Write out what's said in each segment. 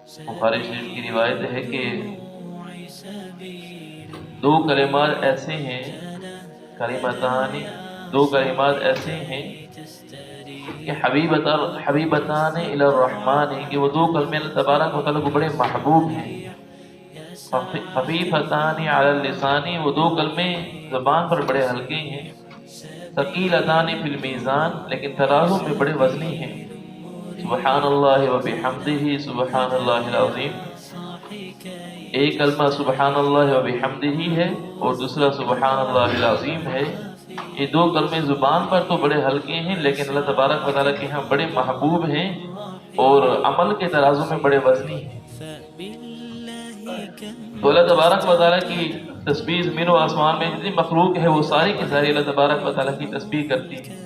بخاری شریف کی روایت ہے کہ دو کلمات ایسے ہیں، کلمتان، دو کلمات ایسے ہیں کہ حبیبتان الی الرحمن، کہ وہ دو کلمے اللہ تبارک و تعالیٰ کو بڑے محبوب ہیں۔ خفیفتان علی اللسان، وہ دو کلمے زبان پر بڑے ہلکے ہیں۔ ثقیلتان فی المیزان، لیکن ترازو میں بڑے وزنی ہیں۔ سبحان اللہ و بحمدہ سبحان اللہ العظیم، ایک کلمہ سبحان اللہ و بحمدہ ہے اور دوسرا سبحان اللہ العظیم ہے۔ یہ دو کلمے زبان پر تو بڑے ہلکے ہیں لیکن اللہ تبارک و تعالیٰ کے ہاں بڑے محبوب ہیں اور عمل کے ترازو میں بڑے وزنی ہیں۔ تو اللہ تبارک و تعالیٰ کی تسبیح زمین و آسمان میں جتنی مخلوق ہے وہ ساری کی ساری اللہ تبارک و تعالیٰ کی تسبیح کرتی ہے۔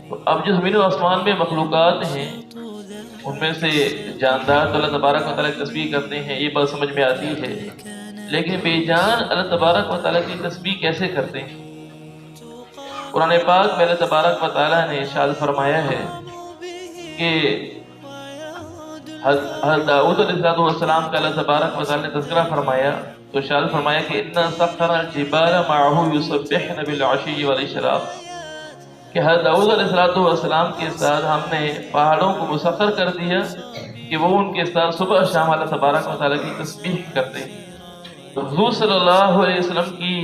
تو اب جو زمین و آسمان میں مخلوقات ہیں ان میں سے جاندار تو اللہ تبارک و تعالیٰ کی تسبیح کرتے ہیں، یہ بات سمجھ میں آتی ہے، لیکن بے جان اللہ تبارک و تعالیٰ کی تسبیح کیسے کرتے ہیں؟ قرآن پاک میں اللہ تبارک و تعالیٰ نے ارشاد فرمایا ہے کہ حضرت داؤد علیہ السلام کا اللہ تبارک و تعالیٰ نے تذکرہ فرمایا تو ارشاد فرمایا کہ اِنَّا سَخَّرَ الْجِبَالَ مَعَهُ يُسَبِّحْنَ بِالْعَشِيِّ وَالْإِشْرَاقِ، کہ حضرت داؤد علیہ السلام کے ساتھ ہم نے پہاڑوں کو مسخر کر دیا کہ وہ ان کے ساتھ صبح شام اللہ تبارک و تعالیٰ کی تسبیح کرتے ہیں۔ تو حضور صلی اللہ علیہ وسلم کی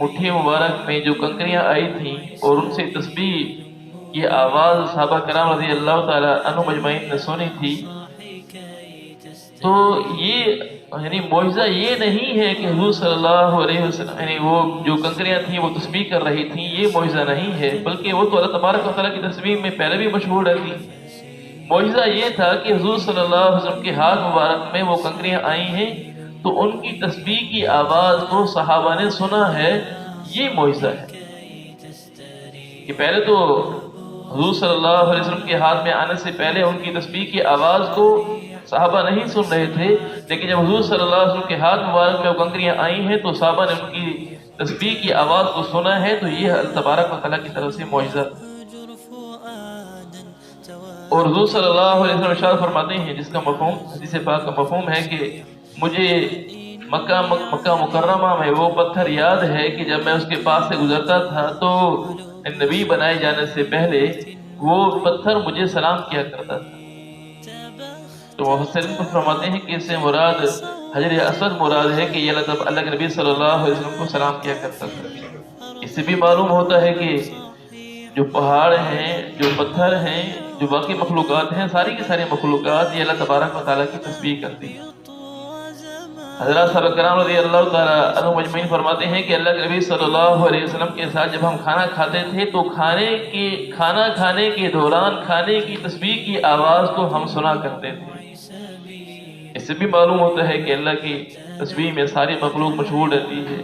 مٹھی مبارک میں جو کنکریاں آئی تھیں اور ان سے تسبیح کی آواز صحابہ کرام رضی اللہ تعالیٰ عنہ مجمعین نے سنی تھی، تو یہ یعنی معجزہ یہ نہیں ہے کہ حضور صلی اللہ علیہ وسلم یعنی وہ جو کنکریاں تھیں وہ تسبیح کر رہی تھیں، یہ معجزہ نہیں ہے، بلکہ وہ تو اللہ تبارک و تعالیٰ کی تسبیح میں پہلے بھی مشہور رہتی۔ معجزہ یہ تھا کہ حضور صلی اللہ علیہ وسلم کے ہاتھ مبارک میں وہ کنکریاں آئی ہیں تو ان کی تسبیح کی آواز کو صحابہ نے سنا ہے، یہ معجزہ ہے کہ پہلے تو حضور صلی اللہ علیہ وسلم کے ہاتھ میں آنے سے پہلے ان کی تسبیح کی آواز کو صحابہ نہیں سن رہے تھے، لیکن جب حضور صلی اللہ علیہ وسلم کے ہاتھ مبارک میں وہ کنکریاں آئی ہیں تو صحابہ نے ان کی تسبیح کی آواز کو سنا ہے، تو یہ اللہ تبارک و تعالیٰ کی طرف سے معجزہ۔ اور حضور صلی اللہ علیہ وسلم ارشاد فرماتے ہیں جس کا مفہوم حدیث پاک کا مفہوم ہے کہ مجھے مکہ مکرمہ میں وہ پتھر یاد ہے کہ جب میں اس کے پاس سے گزرتا تھا تو نبی بنائے جانے سے پہلے وہ پتھر مجھے سلام کیا کرتا تھا۔ تو مفسرین کو فرماتے ہیں کہ اس سے مراد حجر اسود مراد ہے کہ یہ اللہ کے نبی صلی اللہ علیہ وسلم کو سلام کیا کرتا تھا۔ اس سے بھی معلوم ہوتا ہے کہ جو پہاڑ ہیں، جو پتھر ہیں، جو باقی مخلوقات ہیں، ساری کی ساری مخلوقات یہ اللہ تبارک و تعالیٰ کی تسبیح کرتی ہیں۔ حضرات صحابہ کرام رضی اللہ تعالیٰ عنہ مجمعین فرماتے ہیں کہ اللہ کے نبی صلی اللہ علیہ وسلم کے ساتھ جب ہم کھانا کھاتے تھے تو کھانا کھانے کے دوران کھانے کی تسبیح کی آواز کو ہم سنا کرتے تھے۔ اس سے بھی معلوم ہوتا ہے کہ اللہ کی تسبیح میں ساری مخلوق مشغول رہتی ہے۔